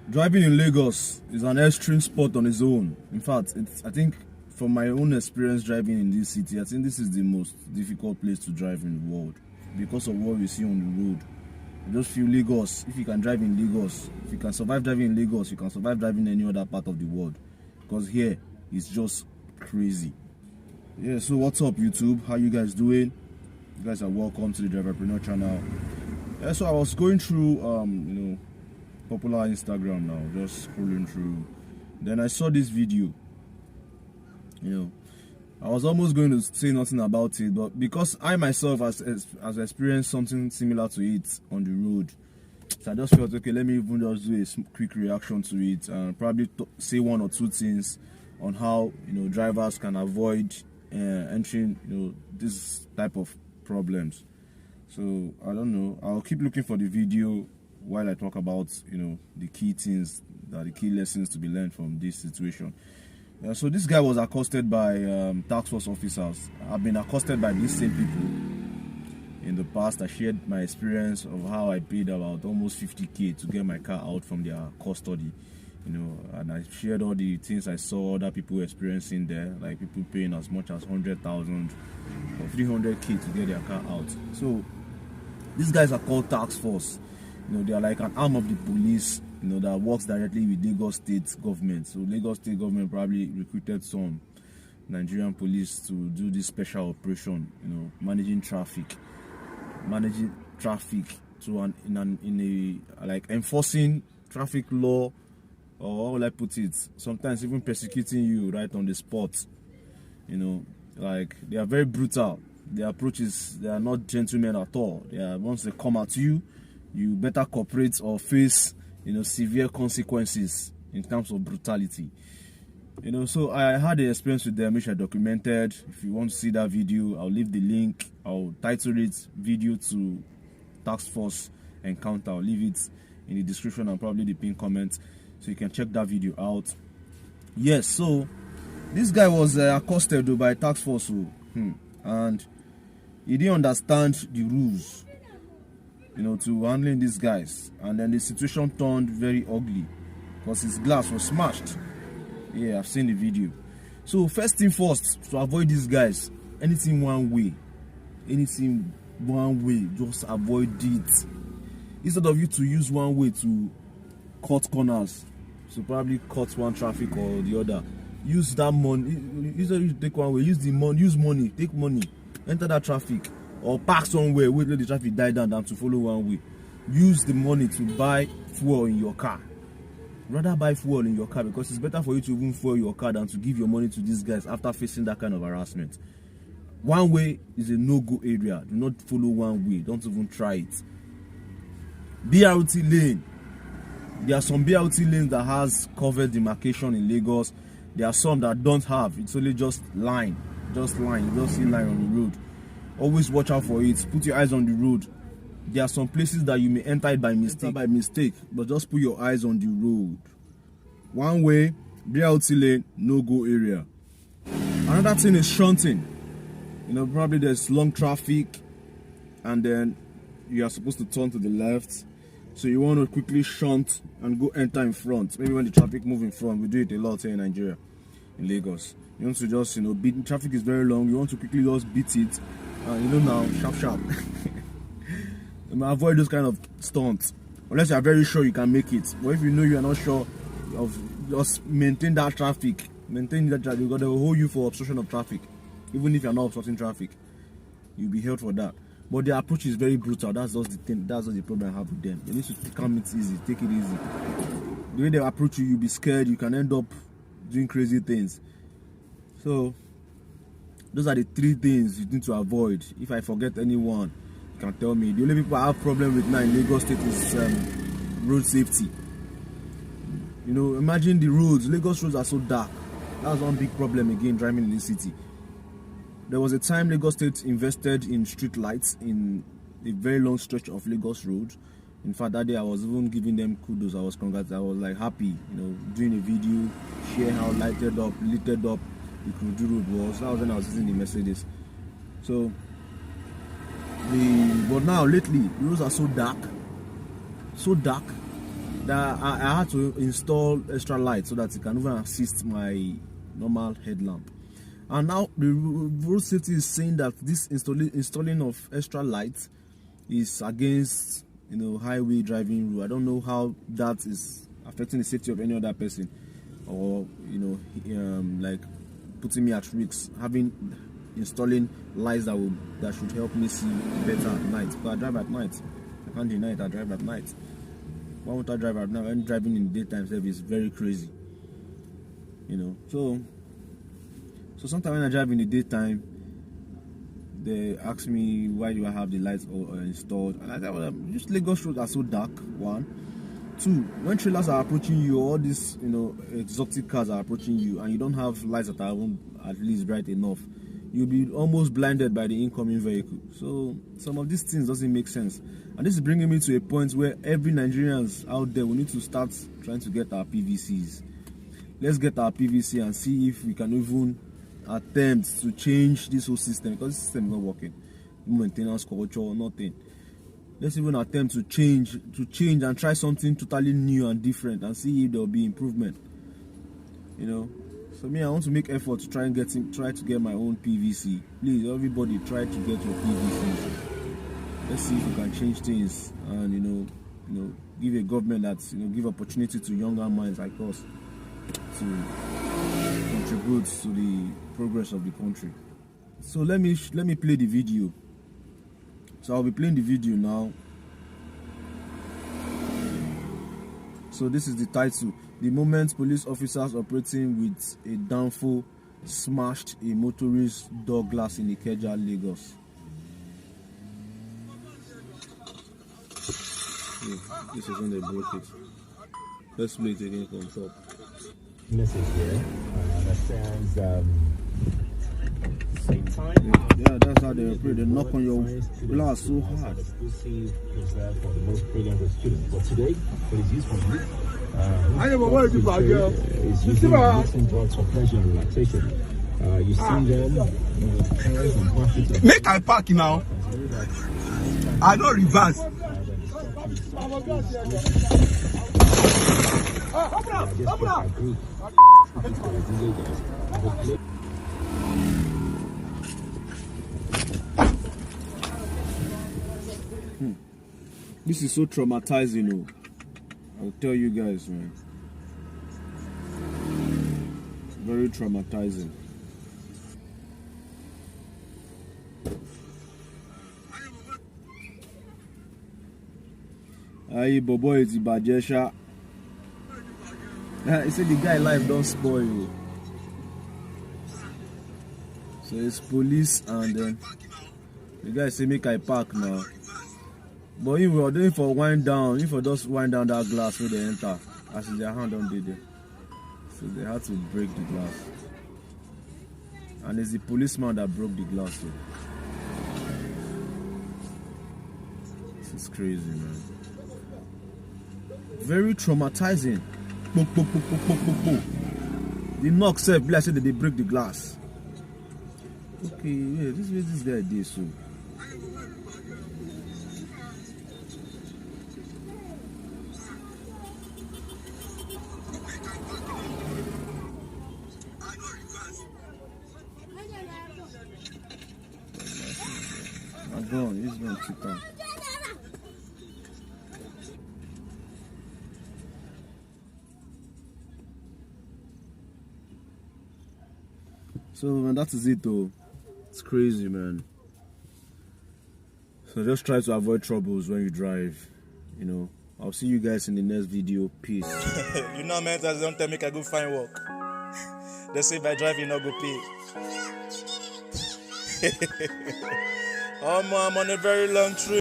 Driving in Lagos is an extreme sport on its own. In fact, I think from my own experience driving in this city, I think this is the most difficult place to drive in the world because of what we see on the road. I just feel Lagos, if you can drive in Lagos, if you can survive driving in Lagos, you can survive driving in any other part of the world. Because here, it's just crazy. Yeah, so what's up YouTube? How you guys doing? You guys are welcome to the Driverpreneur channel. Yeah, so I was going through popular Instagram now, just scrolling through. Then I saw this video. I was almost going to say nothing about it, but because I myself has experienced something similar to it on the road, so I just felt, okay, let me even just do a quick reaction to it and probably say one or two things on how drivers can avoid entering this type of problems. So I don't know, I'll keep looking for the video while I talk about the key things, the key lessons to be learned from this situation. So this guy was accosted by task force officers. I've been accosted by these same people in the past. I shared my experience of how I paid about almost 50k to get my car out from their custody, and I shared all the things I saw other people experiencing there, like people paying as much as 100,000 or 300k to get their car out. So these guys are called task force. They are like an arm of the police, that works directly with Lagos State government. So Lagos State government probably recruited some Nigerian police to do this special operation, managing traffic to like enforcing traffic law, or how will I put it? Sometimes even persecuting you right on the spot. Like they are very brutal. Their approaches, they are not gentlemen at all. Once they come at you, you better cooperate or face severe consequences in terms of brutality. So I had the experience with them, which I documented. If you want to see that video, I'll leave the link. I'll title it video to task force encounter. I'll leave it in the description and probably the pinned comment, so you can check that video out. Yes, so this guy was accosted by task force, and he didn't understand the rules to handling these guys, and then the situation turned very ugly because his glass was smashed. Yeah, I've seen the video. So first thing first, to avoid these guys, anything one way, just avoid it. Instead of you to use one way to cut corners, so probably cut one traffic or the other, use that money. Instead of you take one way, use money, take money, enter that traffic, or park somewhere, wait let the traffic die down than to follow one way. Use the money to buy fuel in your car. Rather buy fuel in your car, because it's better for you to even fuel your car than to give your money to these guys after facing that kind of harassment. One way is a no-go area. Do not follow one way. Don't even try it. BRT lane. There are some BRT lanes that has covered demarcation in Lagos. There are some that don't have. It's only just line. You just see line on the road. Always watch out for it. Put your eyes on the road. There are some places that you may enter it by mistake, but just put your eyes on the road. One way, BRT lane, no go area. Another thing is shunting. Probably there's long traffic, and then you are supposed to turn to the left, so you want to quickly shunt and go enter in front. Maybe when the traffic moves in front, we do it a lot here in Nigeria, in Lagos. You want to just beat. Traffic is very long. You want to quickly just beat it. Now, sharp. Avoid those kind of stunts, unless you are very sure you can make it. But if you are not sure, just maintain that traffic. Because they will hold you for obstruction of traffic. Even if you are not obstructing traffic, you'll be held for that. But their approach is very brutal. That's just the thing. That's just the problem I have with them. You need to calm it easy, take it easy. The way they approach you, you'll be scared. You can end up doing crazy things. So those are the three things you need to avoid. If I forget anyone, you can tell me. The only people I have problem with now in Lagos State is road safety. Imagine the roads. Lagos roads are so dark. That's one big problem again driving in this city. There was a time Lagos State invested in street lights in a very long stretch of Lagos road. In fact, that day I was even giving them kudos. I was like happy, doing a video, share how lit up the Kudu road was. That was when I was using the Mercedes. So but now lately the roads are so dark, that I had to install extra light so that it can even assist my normal headlamp. And now the road safety is saying that this installing of extra light is against, you know, highway driving rule. I don't know how that is affecting the safety of any other person, or, you know, like putting me at risk, installing lights that should help me see better at night. But I drive at night. I can't deny it, I drive at night. Why won't I drive at night? When driving in daytime service is very crazy, you know. So sometimes when I drive in the daytime, they ask me why do I have the lights installed, and I said, well, just Lagos roads are so dark. 1, 2, when trailers are approaching you, all these, you know, exotic cars are approaching you, and you don't have lights that are at least bright enough, you'll be almost blinded by the incoming vehicle. So some of these things doesn't make sense, and this is bringing me to a point where every Nigerians out there, we need to start trying to get our PVCs. Let's get our PVC and see if we can even attempt to change this whole system, because this system is not working. Maintenance culture, nothing. Let's even attempt to change and try something totally new and different and see if there will be improvement, you know. So me, I want to make effort to try to get my own PVC. Please, everybody, try to get your PVCs. Let's see if we can change things, and you know, give a government that's, you know, give opportunity to younger minds like us to contribute to the progress of the country. So let me play the video. So I'll be playing the video now. So this is the title: the moment police officers operating with a downfall smashed a motorist's door glass in Ikeja, Lagos. This is when they broke it. Let's play it again from top. Message here understands same time. Yeah, that's how they operate. They knock on your glass so hard. Exclusive reserved for the most brilliant of students. But today, what is used for me? I never wanted to buy girl. Is using mixing drugs for pleasure and relaxation. You see them. Make I park now. I don't reverse. This is so traumatizing, oh. I'll tell you guys, man. Very traumatizing. Aye, bobo is Ibajesha. He said the guy life don't spoil you. So it's police, and then the guy say make I park now. But if we are doing for wind down, if we just wind down that glass where they enter, as in their hand on the day. So they had to break the glass. And it's the policeman that broke the glass. So. This is crazy, man. Very traumatizing. The knock said, I said that they break the glass. Okay, yeah, this guy did so. I'm going, he's going to sit down. So, man, that is it though. It's crazy, man. So just try to avoid troubles when you drive, you know. I'll see you guys in the next video. Peace. You know, man, that's don't tell me I go find work. They say by driving not go pay. Oh, man, I'm on a very long trip.